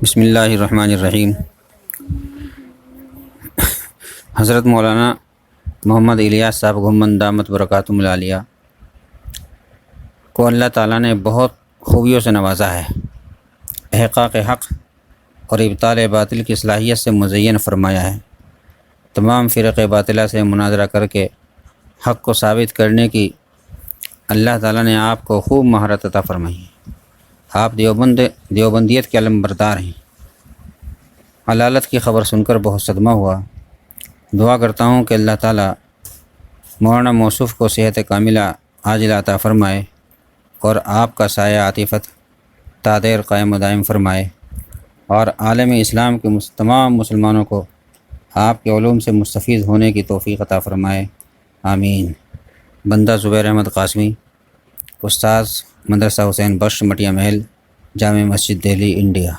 بسم اللہ الرحمن الرحیم۔ حضرت مولانا محمد الیاس صاحب گھمن دامت برکاتہم العالیہ کو اللہ تعالیٰ نے بہت خوبیوں سے نوازا ہے۔ احقاق حق اور ابطال باطل کی صلاحیت سے مزین فرمایا ہے۔ تمام فرق باطلہ سے مناظرہ کر کے حق کو ثابت کرنے کی اللہ تعالیٰ نے آپ کو خوب مہارت عطا فرمائی ہے۔ آپ دیوبندیت کے علم بردار ہیں۔ علالت کی خبر سن کر بہت صدمہ ہوا۔ دعا کرتا ہوں کہ اللہ تعالیٰ مولانا موصوف کو صحت کاملہ عاجلہ عطا فرمائے اور آپ کا سایہ عاطفت تا دیر قائم و دائم فرمائے، اور عالم اسلام کے تمام مسلمانوں کو آپ کے علوم سے مستفید ہونے کی توفیق عطا فرمائے، آمین۔ بندہ زبیر احمد قاسمی، استاذ مدرسہ حسین بخش، مٹیا محل، جامع مسجد دہلی، انڈیا۔